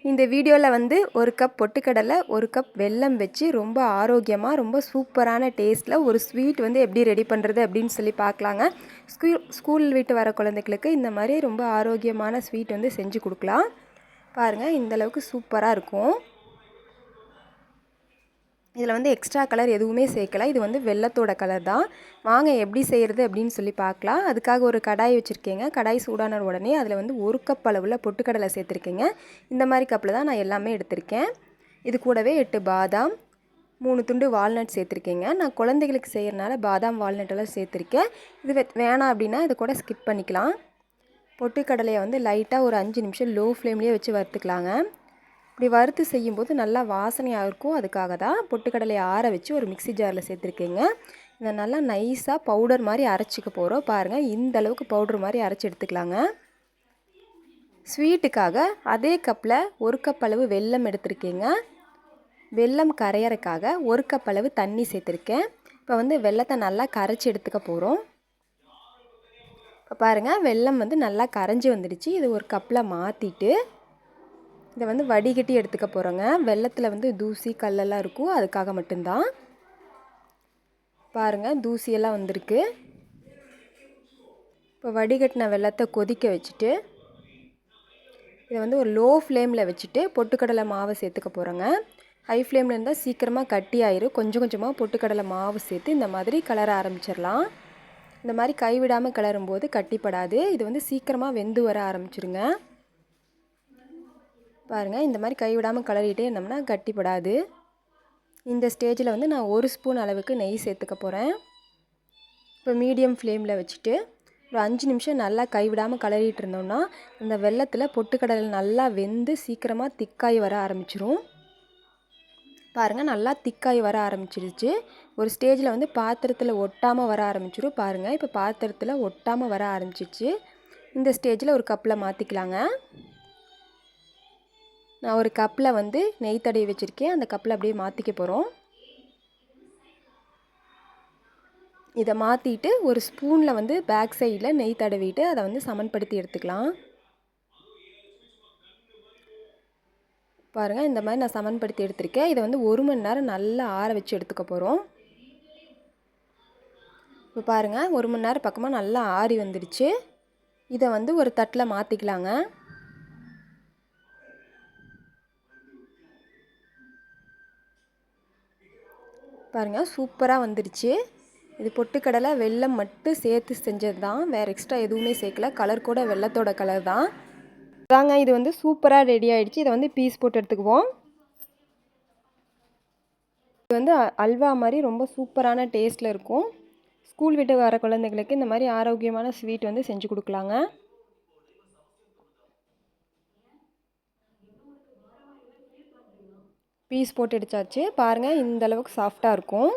இந்த வீடியோவில் வந்து ஒரு கப் பொட்டுக்கடலை ஒரு கப் வெல்லம் வச்சு ரொம்ப ஆரோக்கியமாக ரொம்ப சூப்பரான டேஸ்ட்டில் ஒரு ஸ்வீட் வந்து எப்படி ரெடி பண்ணுறது அப்படின்னு சொல்லி பார்க்கலாங்க. ஸ்கூல் விட்டு வர குழந்தைகளுக்கு இந்த மாதிரி ரொம்ப ஆரோக்கியமான ஸ்வீட் வந்து செஞ்சு கொடுக்கலாம். பாருங்கள், இந்தளவுக்கு சூப்பராக இருக்கும். இதில் வந்து எக்ஸ்ட்ரா கலர் எதுவுமே சேர்க்கலை. இது வந்து வெல்லத்தோட கலர் தான். வாங்க எப்படி செய்கிறது அப்படின்னு சொல்லி பார்க்கலாம். அதுக்காக ஒரு கடாய் வச்சுருக்கேங்க. கடாய் சூடான உடனே அதில் வந்து ஒரு கப் அளவில் பொட்டுக்கடலை சேர்த்துருக்கேங்க. இந்த மாதிரி கப்பில் தான் நான் எல்லாமே எடுத்திருக்கேன். இது கூடவே 8 பாதாம், 3 துண்டு வால்நட் சேர்த்துருக்கேங்க. நான் குழந்தைகளுக்கு செய்கிறனால பாதாம் வால்நட்டெல்லாம் சேர்த்துருக்கேன். இது வேணாம் அப்படின்னா இது கூட ஸ்கிப் பண்ணிக்கலாம். பொட்டுக்கடலையை வந்து லைட்டாக ஒரு 5 நிமிஷம் லோ ஃப்ளேம்லேயே வச்சு வறுத்துக்கலாங்க. இப்படி வறுத்து செய்யும்போது நல்லா வாசனையாக இருக்கும். அதுக்காக தான் பொட்டுக்கடலையை ஆற வச்சு ஒரு மிக்ஸி ஜாரில் சேர்த்துருக்கேங்க. இதை நல்லா நைஸாக பவுடர் மாதிரி அரைச்சிக்க போகிறோம். பாருங்கள், இந்த அளவுக்கு பவுடர் மாதிரி அரைச்சி எடுத்துக்கலாங்க. ஸ்வீட்டுக்காக அதே கப்பில் ஒரு கப் அளவு வெல்லம் எடுத்திருக்கேங்க. வெல்லம் கரையறக்காக ஒரு கப் அளவு தண்ணி சேர்த்துருக்கேன். இப்போ வந்து வெல்லத்தை நல்லா கரைச்சி எடுத்துக்க போகிறோம். இப்போ பாருங்கள், வெல்லம் வந்து நல்லா கரைஞ்சி வந்துடுச்சு. இது ஒரு கப்பில் மாற்றிட்டு இதை வந்து வடிகட்டி எடுத்துக்க போகிறோங்க. வெல்லத்தில் வந்து தூசி கல்லெல்லாம் இருக்கும், அதுக்காக மட்டும்தான். பாருங்கள், தூசியெல்லாம் வந்திருக்கு. இப்போ வடிகட்டின வெல்லத்தை கொதிக்க வச்சுட்டு இதை வந்து ஒரு லோ ஃப்ளேமில் வச்சுட்டு பொட்டுக்கடலை மாவை சேர்த்துக்க போகிறோங்க. ஹை ஃப்ளேமில் இருந்தால் சீக்கிரமாக கட்டி ஆயிரும். கொஞ்சம் கொஞ்சமாக பொட்டுக்கடலை மாவு சேர்த்து இந்த மாதிரி கலர ஆரம்பிச்சிடலாம். இந்த மாதிரி கைவிடாமல் கிளறும்போது கட்டிப்படாது. இது வந்து சீக்கிரமாக வெந்து வர ஆரம்பிச்சிருங்க. பாருங்கள், இந்த மாதிரி கைவிடாமல் கிளறிட்டே இருந்தோம்னா கட்டிப்படாது. இந்த ஸ்டேஜில் வந்து நான் 1 ஸ்பூன் அளவுக்கு நெய் சேர்த்துக்க போகிறேன். இப்போ மீடியம் ஃப்ளேமில் வச்சுட்டு ஒரு 5 நிமிஷம் நல்லா கைவிடாமல் கிளறிட்டு இருந்தோம்னா அந்த வெல்லத்தில் பொட்டுக்கடலை நல்லா வெந்து சீக்கிரமாக திக்காய் வர ஆரம்பிச்சிரும். பாருங்கள், நல்லா திக்காய் வர ஆரம்பிச்சிருச்சு. ஒரு ஸ்டேஜில் வந்து பாத்திரத்தில் ஒட்டாமல் வர ஆரம்பிச்சிரும். பாருங்கள், இப்போ பாத்திரத்தில் ஒட்டாமல் வர ஆரம்பிச்சிருச்சு. இந்த ஸ்டேஜில் ஒரு கப்பில் மாற்றிக்கலாங்க. நான் ஒரு கப்பில் வந்து நெய் தடவி வச்சுருக்கேன். அந்த கப்பில் அப்படியே மாற்றிக்க போகிறோம். இதை மாற்றிட்டு ஒரு ஸ்பூனில் வந்து பேக் சைடில் நெய் தடவிட்டு அதை வந்து சமன்படுத்தி எடுத்துக்கலாம். பாருங்கள், இந்த மாதிரி நான் சமன்படுத்தி எடுத்திருக்கேன். இதை வந்து 1 மணி நேரம் நல்லா ஆற வச்சு எடுத்துக்க போகிறோம். இப்போ பாருங்கள், 1 மணி நேரம் பக்கமாக நல்லா ஆறி வந்துடுச்சு. இதை வந்து ஒரு தட்டில் மாற்றிக்கலாங்க. பாருங்கள், சூப்பராக வந்துடுச்சு. இது பொட்டுக்கடலை வெல்லம் மட்டும் சேர்த்து செஞ்சது தான், வேறு எக்ஸ்ட்ரா எதுவுமே சேர்க்கல. கலர் கூட வெல்லத்தோட கலர் தான். அதாங்க, இது வந்து சூப்பராக ரெடி ஆகிடுச்சு. இதை வந்து பீஸ் போட்டு எடுத்துக்குவோம். இது வந்து அல்வா மாதிரி ரொம்ப சூப்பரான டேஸ்ட்டில் இருக்கும். ஸ்கூல் விட்டு வர குழந்தைகளுக்கு இந்த மாதிரி ஆரோக்கியமான ஸ்வீட் வந்து செஞ்சு கொடுக்கலாங்க. பீஸ் போட்டு எடுத்தாச்சு. பாருங்கள், இந்த அளவுக்கு சாஃப்டாக இருக்கும்.